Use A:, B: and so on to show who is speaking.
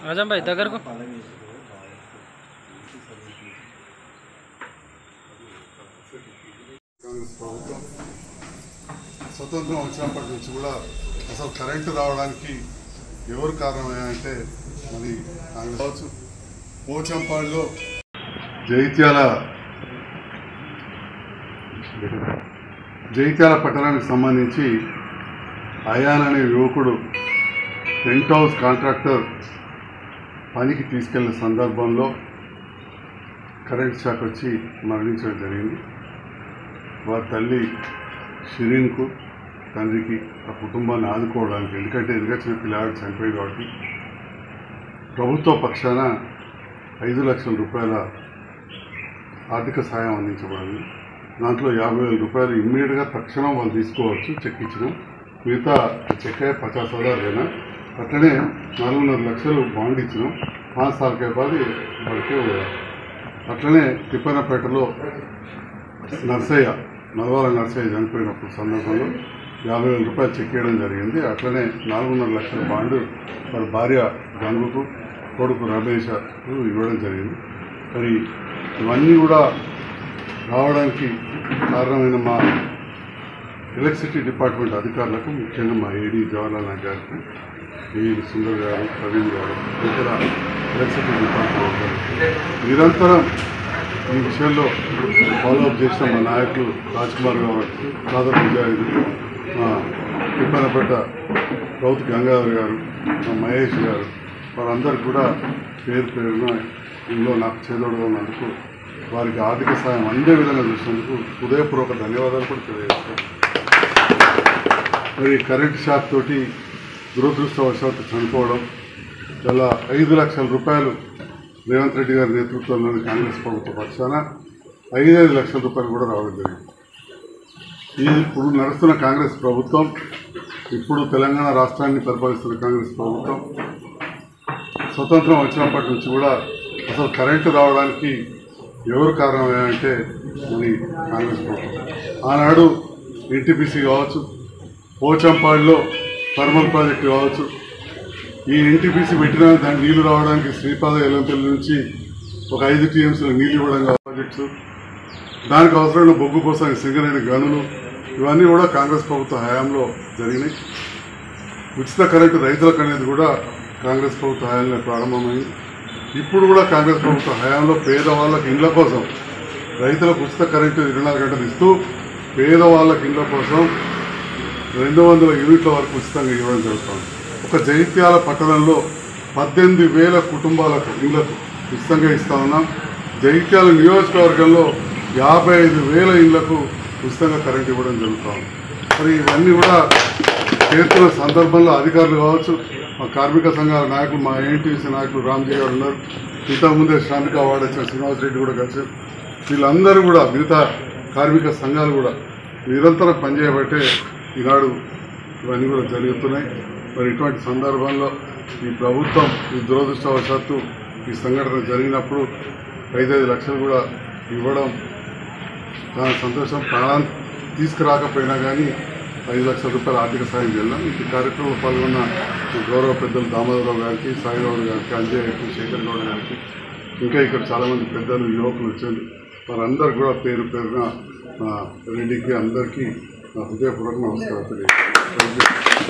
A: आजम भाई దగ్గర को
B: కాంగ్రెస్ ప్రభుత్వం స్వతంత్రం వచ్చినప్పటి నుంచి కూడా అసలు కరెంటు రావడానికి ఎవరు కారణమయ్యారంటే మరి కాంగ్రెస్ కావచ్చు. పోచంపాడులో జైత్యాల పట్టణానికి సంబంధించి అయాన్ అనే యువకుడు టెంట్ హౌస్ కాంట్రాక్టర్ పనికి తీసుకెళ్లిన సందర్భంలో కరెంట్ షాక్ వచ్చి మరణించడం జరిగింది. వారి తల్లి షిరీన్కు తండ్రికి ఆ కుటుంబాన్ని ఆదుకోవడానికి, ఎందుకంటే ఎదుగచ్చిన పిల్లాడు చనిపోయి కాబట్టి ప్రభుత్వ పక్షాన 5 లక్షల రూపాయల ఆర్థిక సాయం అందించబడింది. దాంట్లో 50,000 రూపాయలు ఇమ్మీడియట్గా తక్షణం వాళ్ళు తీసుకోవచ్చు, చెక్ ఇచ్చినాం. మిగతా చెక్ 50,000 లేనా, అట్లనే 4.5 లక్షలు బాండ్ ఇచ్చినాం. 5 साल के बाद बढ़के हुआ. అట్లనే తిప్పనపేటలో నల్వాల నర్సయ్య చనిపోయినప్పుడు సందర్భంలో 50,000 రూపాయలు చెక్ చేయడం జరిగింది. అట్లనే 4.5 లక్షల బాండు వాళ్ళ భార్య గంగుకు, కొడుకు రమేష్ ఇవ్వడం జరిగింది. మరి ఇవన్నీ కూడా రావడానికి కారణమైన మా ఎలక్ట్రిసిటీ డిపార్ట్మెంట్ అధికారులకు, ముఖ్యంగా మా ఏడీ జవహర్లాల్ నెహ్రూ గారికి, ఏఈ సుందర్ గారు, ప్రవీణ్ గారు, ఇతర ఎలక్ట్రిసిటీ డిపార్ట్మెంట్ నిరంతరం ఈ విషయంలో ఫాలోఅప్ చేసిన మా నాయకులు రాజ్ కుమార్ గారు, దాదాపు ముజాహిద్, మా తిప్పనపేట రౌత్ గంగాధర్ గారు, మా మహేష్ గారు, వారందరికీ కూడా పేరున ఇందులో నాకు చేదోడుగా ఉన్నందుకు, వారికి ఆర్థిక సాయం అందే విధంగా చూసినందుకు హృదయపూర్వక ధన్యవాదాలు కూడా తెలియజేస్తాను. మరి కరెంట్ షాక్ తోటి దురదృష్టవశాత్తు చనిపోవడం, చాలా 5 లక్షల రూపాయలు రేవంత్ రెడ్డి గారి నేతృత్వంలోని కాంగ్రెస్ ప్రభుత్వ పక్షాన 5 లక్షల రూపాయలు కూడా రావడం జరిగింది. ఇప్పుడు నడుస్తున్న కాంగ్రెస్ ప్రభుత్వం, ఇప్పుడు తెలంగాణ రాష్ట్రాన్ని పరిపాలిస్తున్న కాంగ్రెస్ ప్రభుత్వం స్వతంత్రం వచ్చినప్పటి నుంచి కూడా అసలు కరెంటు రావడానికి ఎవరు కారణమయ్యారంటే మరి కాంగ్రెస్ ప్రభుత్వం. ఆనాడు ఎన్టీపీసీ కావచ్చు, పోచంపాడులో థర్మల్ ప్రాజెక్టు కావచ్చు, ఈ ఎన్టీపీసీ పెట్టిన దాని నీళ్లు రావడానికి శ్రీపాద ఎల్లంపల్లి నుంచి ఒక 5 టీఎంసీల నీళ్ళు ఇవ్వడం ప్రాజెక్ట్స్, దానికి అవసరమైన బొగ్గు కోసం సింగరేణి గనులు, ఇవన్నీ కూడా కాంగ్రెస్ ప్రభుత్వ హయాంలో జరిగినాయి. ఉచిత కరెంటు రైతులకు అనేది కూడా కాంగ్రెస్ ప్రభుత్వ హయాంలో ప్రారంభమైంది. ఇప్పుడు కూడా కాంగ్రెస్ ప్రభుత్వ హయాంలో పేదవాళ్ళకి ఇండ్ల కోసం, రైతులకు ఉచిత కరెంటు 24 గంటలు ఇస్తూ పేదవాళ్ళకి ఇండ్ల కోసం 200 యూనిట్ల వరకు ఉచితంగా ఇవ్వడం జరుగుతుంది. ఒక జైత్యాల పట్టణంలో 18,000 కుటుంబాలకు ఇళ్లకు ఉచితంగా ఇస్తా ఉన్నాం. జైత్యాల నియోజకవర్గంలో 55,000 ఇళ్లకు ఉచితంగా కరెంటు ఇవ్వడం జరుగుతుంది. మరి ఇవన్నీ కూడా చేస్తున్న సందర్భంలో అధికారులు కావచ్చు, మా కార్మిక సంఘాల నాయకులు, మా ఏఎన్టీసీ నాయకులు రామ్జీ గారు ఉన్నారు, ఇంతకుముందే శ్రామిక అవార్డు వచ్చిన శ్రీనివాసరెడ్డి కూడా కలిసారు. వీళ్ళందరూ కూడా, మిగతా కార్మిక సంఘాలు కూడా నిరంతరం పనిచేయబట్టే ఈనాడు ఇవన్నీ కూడా జరుగుతున్నాయి. మరి ఇటువంటి సందర్భంలో ఈ ప్రభుత్వం ఈ దురదృష్టవశాత్తు ఈ సంఘటన జరిగినప్పుడు 5 లక్షలు కూడా ఇవ్వడం చాలా సంతోషం. ప్రాణాన్ని తీసుకురాకపోయినా కానీ 5 లక్షల రూపాయల ఆర్థిక సాయం చేయాలి. ఈ కార్యక్రమంలో పాల్గొన్న గౌరవ పెద్దలు దామోదరరావు గారికి, సాయిగౌడ్ గారికి, అంజయ్ గారికి, శేఖర్ గౌడ్ గారికి, ఇంకా ఇక్కడ చాలామంది పెద్దలు, యువకులు వచ్చారు. వారందరూ కూడా పేరు పేరున రెడ్డికి అందరికీ హృదయపూర్వక నమస్కారం తెలియజేస్తాను.